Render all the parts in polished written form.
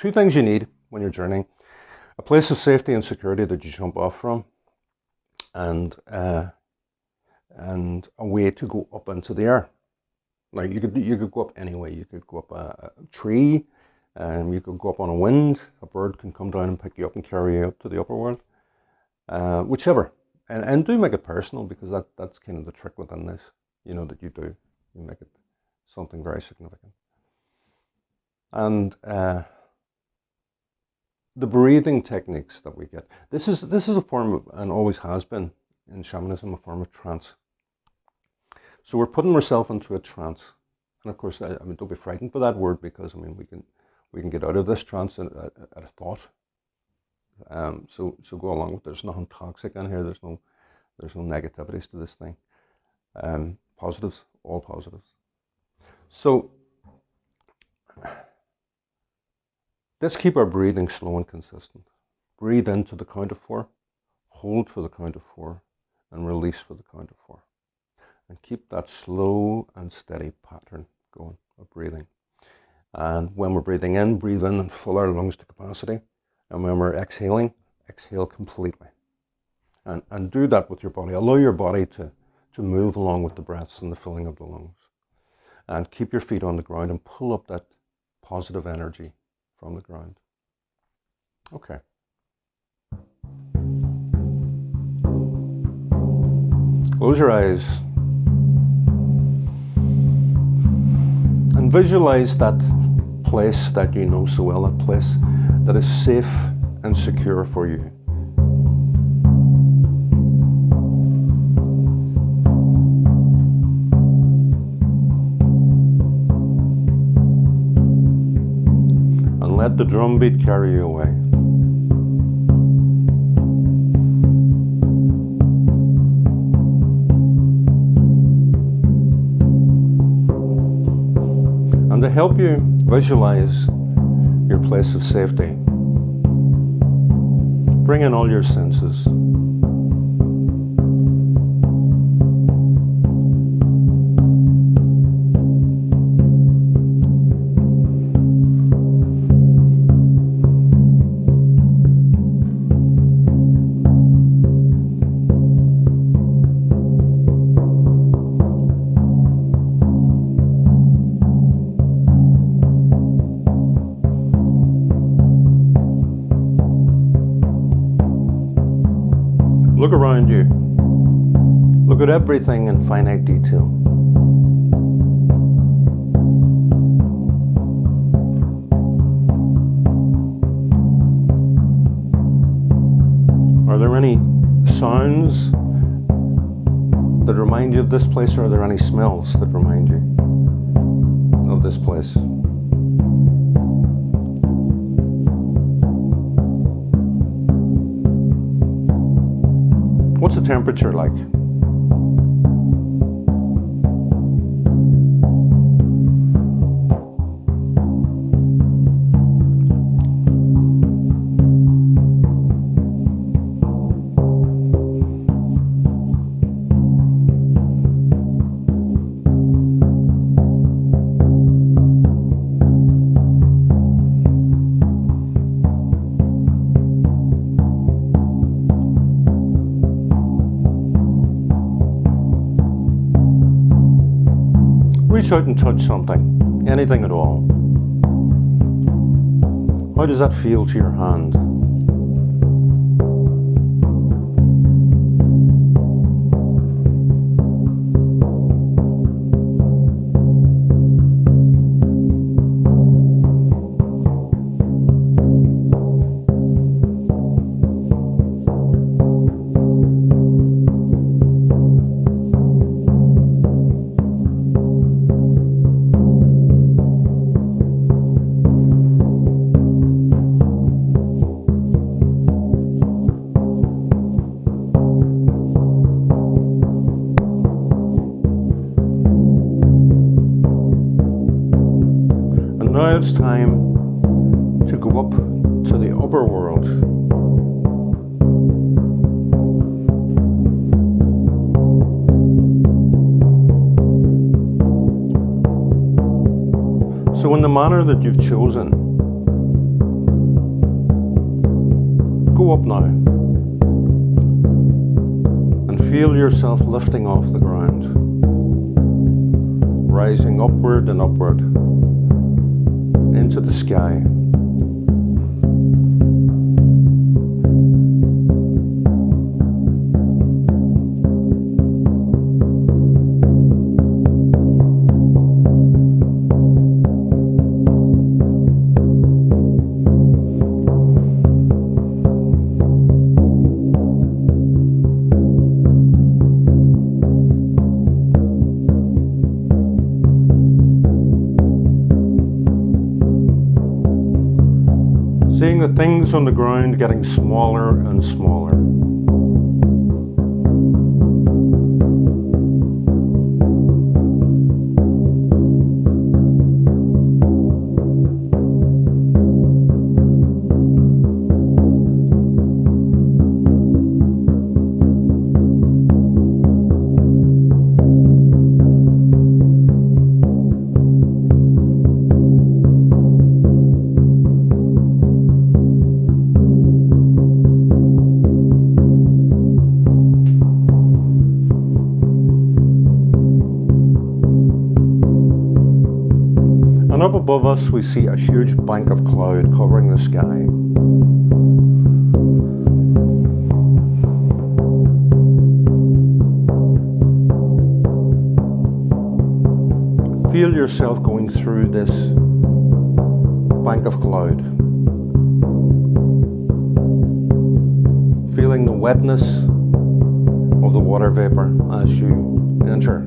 two things you need when you're journeying: a place of safety and security that you jump off from, and a way to go up into the air. Like you could go up anyway. You could go up a tree, and you could go up on a wind. A bird can come down and pick you up and carry you up to the upper world. Whichever, and do make it personal, because that's kind of the trick within this. That you make it something very significant. And the breathing techniques that we get. This is a form of, and always has been in shamanism, a form of trance. So we're putting ourselves into a trance, and of course, don't be frightened by that word, because we can get out of this trance at a thought. So go along with it. There's nothing toxic in here. There's no negativities to this thing. Positives, all positives. So let's keep our breathing slow and consistent. Breathe into the count of 4, hold for the count of 4, and release for the count of 4. And keep that slow and steady pattern going of breathing. And when we're breathing in, breathe in and fill our lungs to capacity. And when we're exhaling, exhale completely. And do that with your body. Allow your body to move along with the breaths and the filling of the lungs. And keep your feet on the ground and pull up that positive energy from the ground. Okay. Close your eyes. And visualize that place that you know so well, that place that is safe and secure for you. And let the drumbeat carry you away. And to help you visualize your place of safety, bring in all your senses. Look around you. Look at everything in finite detail. Are there any sounds that remind you of this place, or are there any smells that remind you of this place? What's the temperature like? Reach out and touch something, anything at all. How does that feel to your hand? Now it's time to go up to the upper world. So in the manner that you've chosen, Go up now and feel yourself lifting off the ground, rising upward and upward into the sky. Seeing the things on the ground getting smaller and smaller. And up above us we see a huge bank of cloud covering the sky. Feel yourself going through this bank of cloud. Feeling the wetness of the water vapor as you enter.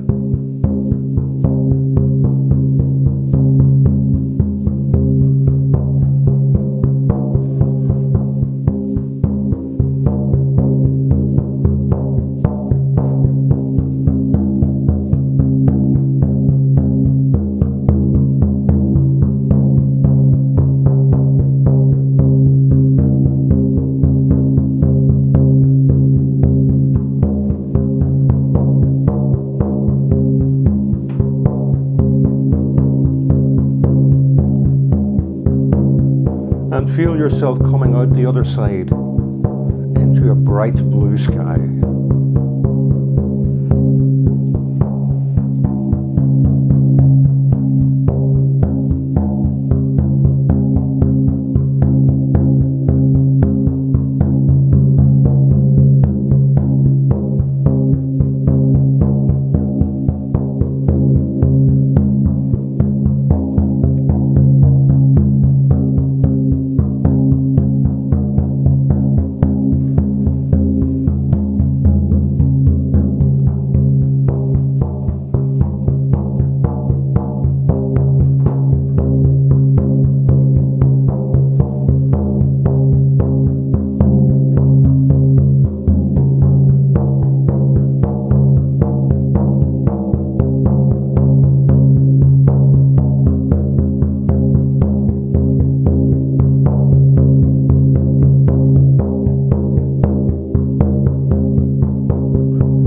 And feel yourself coming out the other side into a bright blue sky.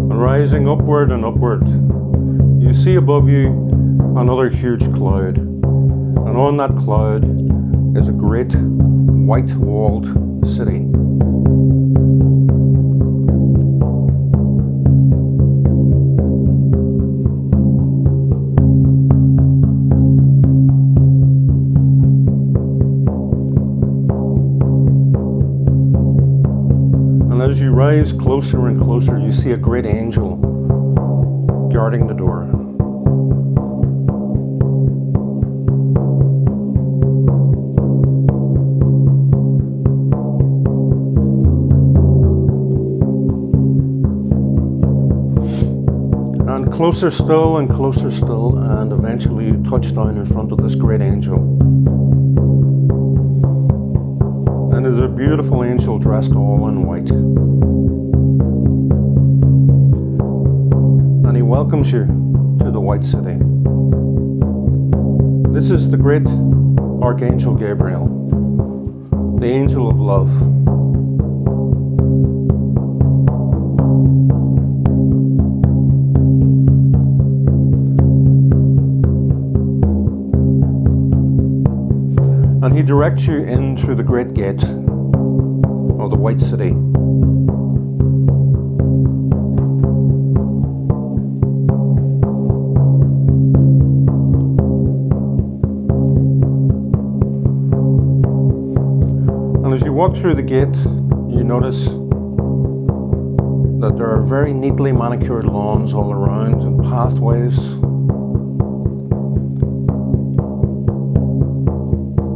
Rising upward and upward, you see above you another huge cloud, and on that cloud is a great white-walled city. And as you rise closer and closer, you see a great angel guarding the door. And closer still and closer still, and eventually you touch down in front of this great angel. And it is a beautiful angel dressed all in white. And he welcomes you to the White City. This is the great Archangel Gabriel, the angel of love. And he directs you in through the great gate of the White City. And as you walk through the gate, you notice that there are very neatly manicured lawns all around and pathways.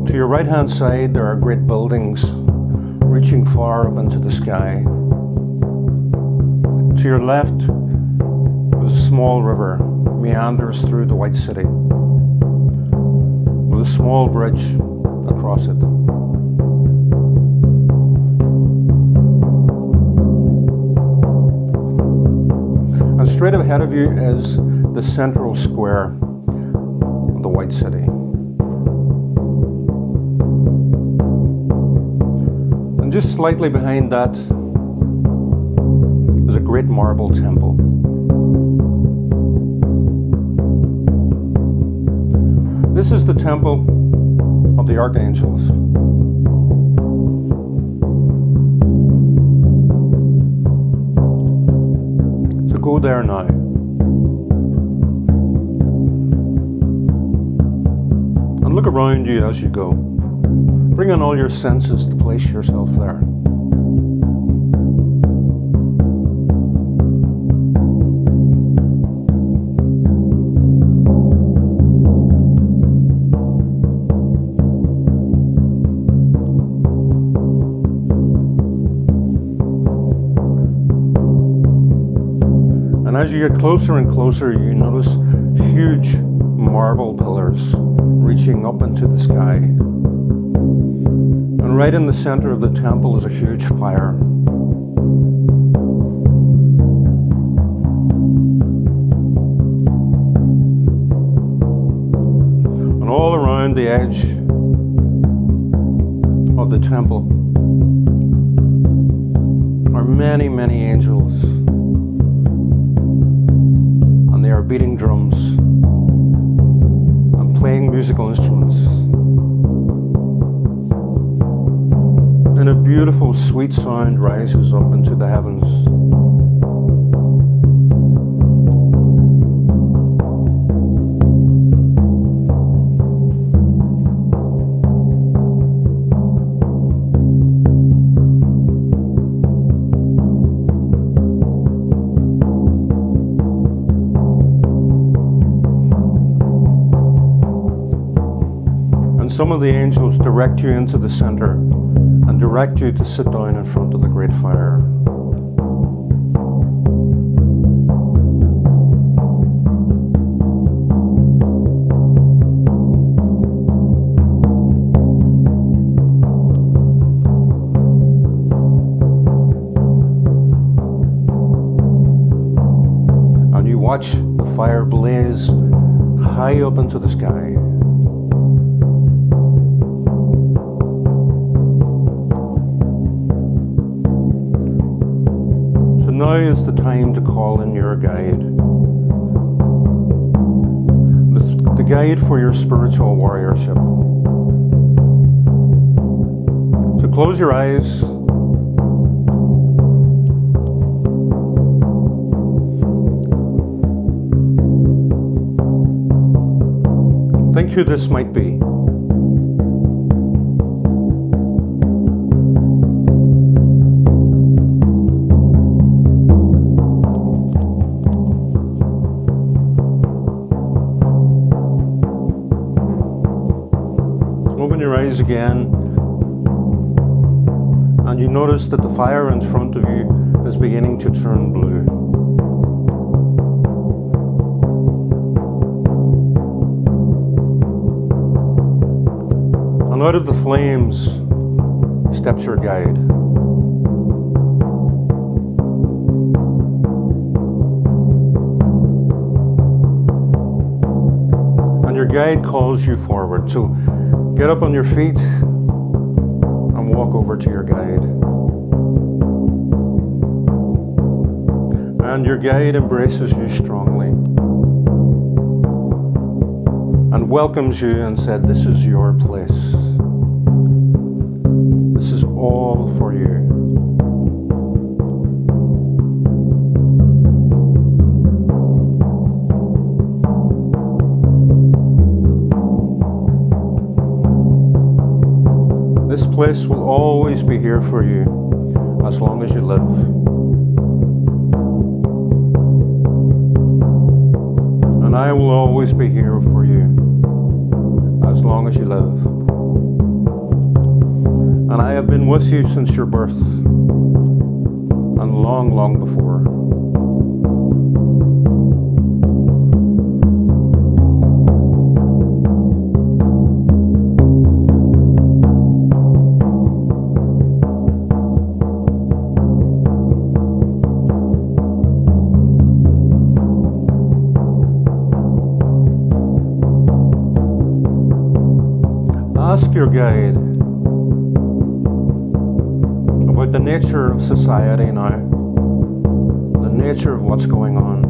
To your right hand side there are great buildings reaching far up into the sky. To your left is a small river meanders through the White City with a small bridge across it. And straight ahead of you is the central square of the White City. And just slightly behind that is a great marble temple. This is the temple of the archangels. So go there now. And look around you as you go. Bring in all your senses to place yourself there. And as you get closer and closer, you notice huge marble pillars reaching up into the sky. And right in the center of the temple is a huge fire. And all around the edge of the temple are many, many angels. And they are beating drums and playing musical instruments. And a beautiful sweet sound rises up into the heavens. And some of the angels direct you into the center and direct you to sit down in front of the great fire. And you watch the fire blaze high up into the sky. Now is the time to call in your guide. The guide for your spiritual warriorship. So close your eyes. And think who this might be. Again, and you notice that the fire in front of you is beginning to turn blue. And out of the flames steps your guide. And your guide calls you forward. So get up on your feet and walk over to your guide. And your guide embraces you strongly and welcomes you and said, "This is your place. This is all for you. This place will always be here for you as long as you live. And I will always be here for you as long as you live. And I have been with you since your birth and long, long before. Ask your guide about the nature of society now, the nature of what's going on.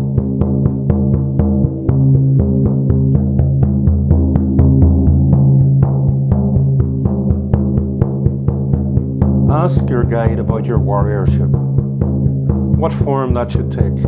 Ask your guide about your warriorship, what form that should take.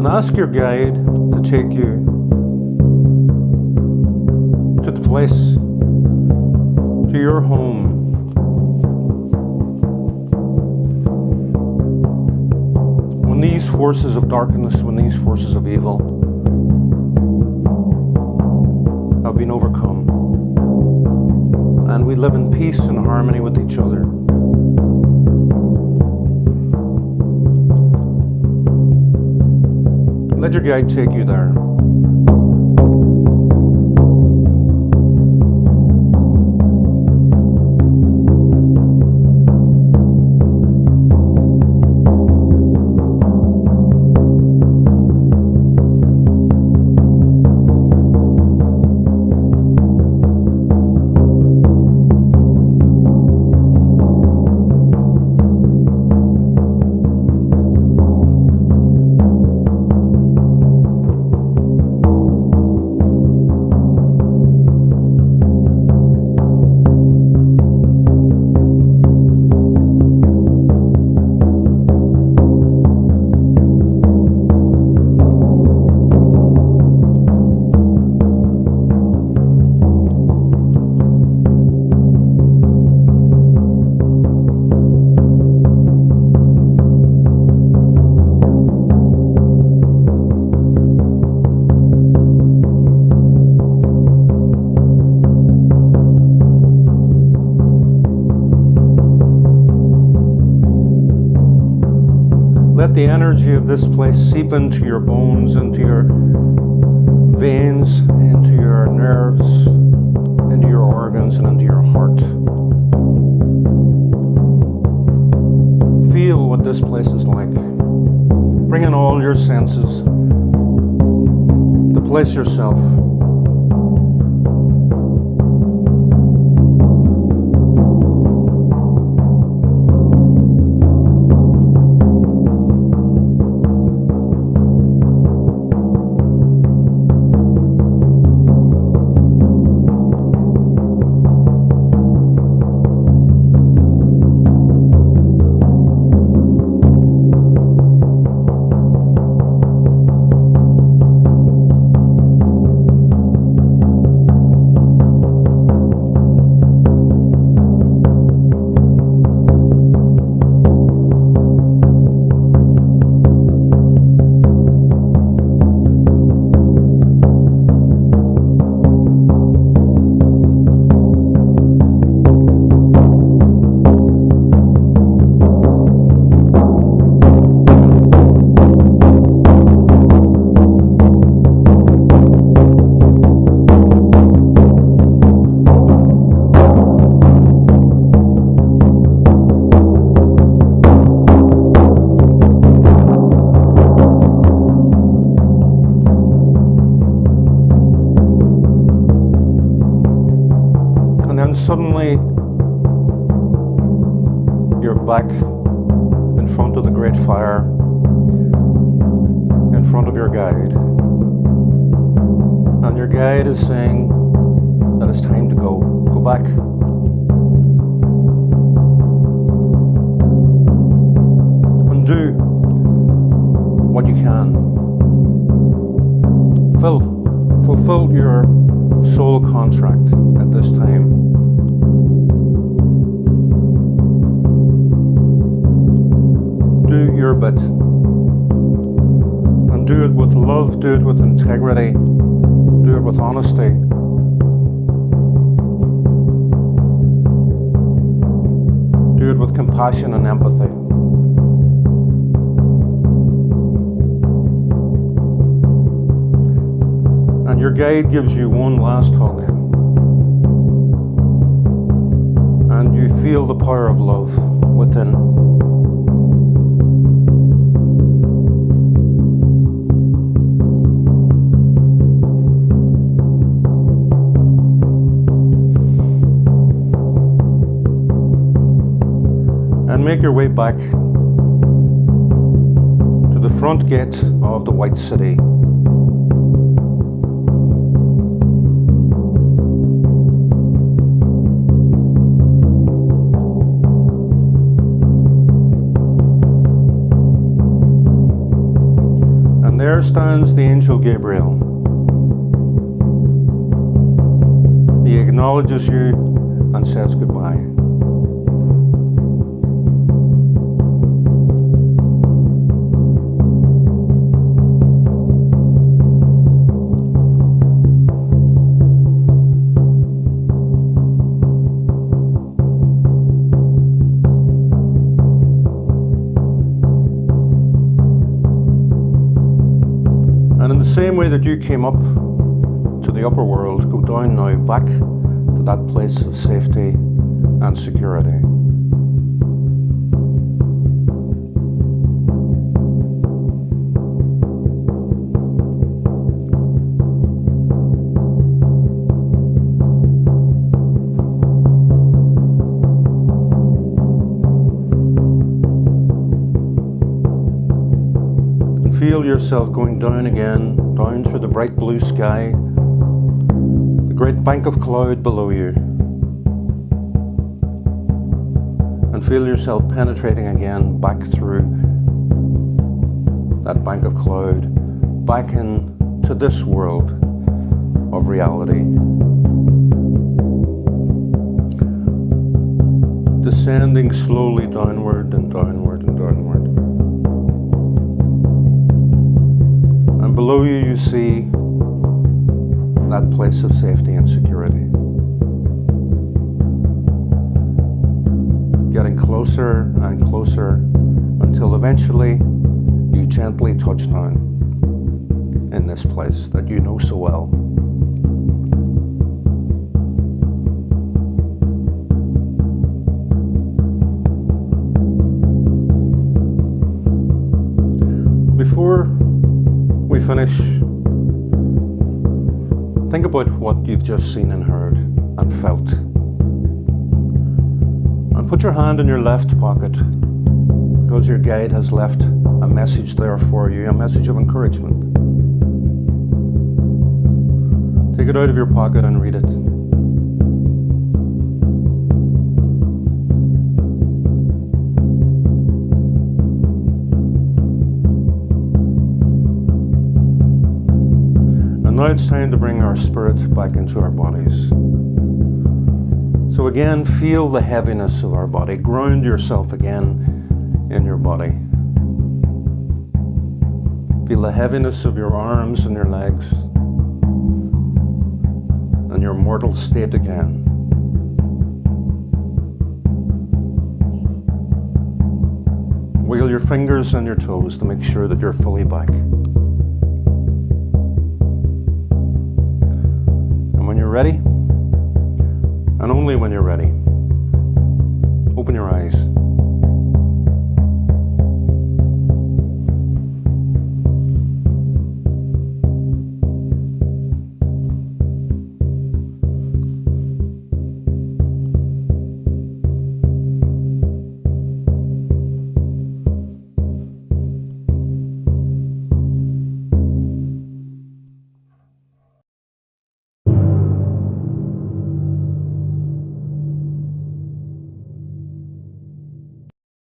Ask your guide to take you to the place, to your home. When these forces of darkness, when these forces of evil have been overcome, and we live in peace and harmony with each other. Let your guide take you there. Let the energy of this place seep into your bones, into your veins, into your nerves, into your organs, and into your heart. Feel what this place is like. Bring in all your senses to place yourself. suddenly you're back in front of the great fire, in front of your guide. And your guide is saying that it's time to go. Go back. And do what you can. Fulfill your soul contract at this time. Do your bit. And do it with love, do it with integrity, do it with honesty. Do it with compassion and empathy. And your guide gives you one last hug. And you feel the power of love within. And make your way back to the front gate of the White City. And there stands the angel Gabriel. He acknowledges you and says goodbye. Same way that you came up to the upper world, go down now back to that place of safety and security. And feel yourself going down again, down through the bright blue sky, the great bank of cloud below you, and feel yourself penetrating again back through that bank of cloud, back into this world of reality. Descending slowly downward and downward and downward. And below you, you see that place of safety and security. Getting closer and closer until eventually you gently touch down in this place that you know so well. Before we finish, think about what you've just seen and heard and felt. And put your hand in your left pocket, because your guide has left a message there for you, a message of encouragement. Take it out of your pocket and read it. Now it's time to bring our spirit back into our bodies. So again, feel the heaviness of our body. Ground yourself again in your body. Feel the heaviness of your arms and your legs and your mortal state again. Wiggle your fingers and your toes to make sure that you're fully back. When you're ready, and only when you're ready,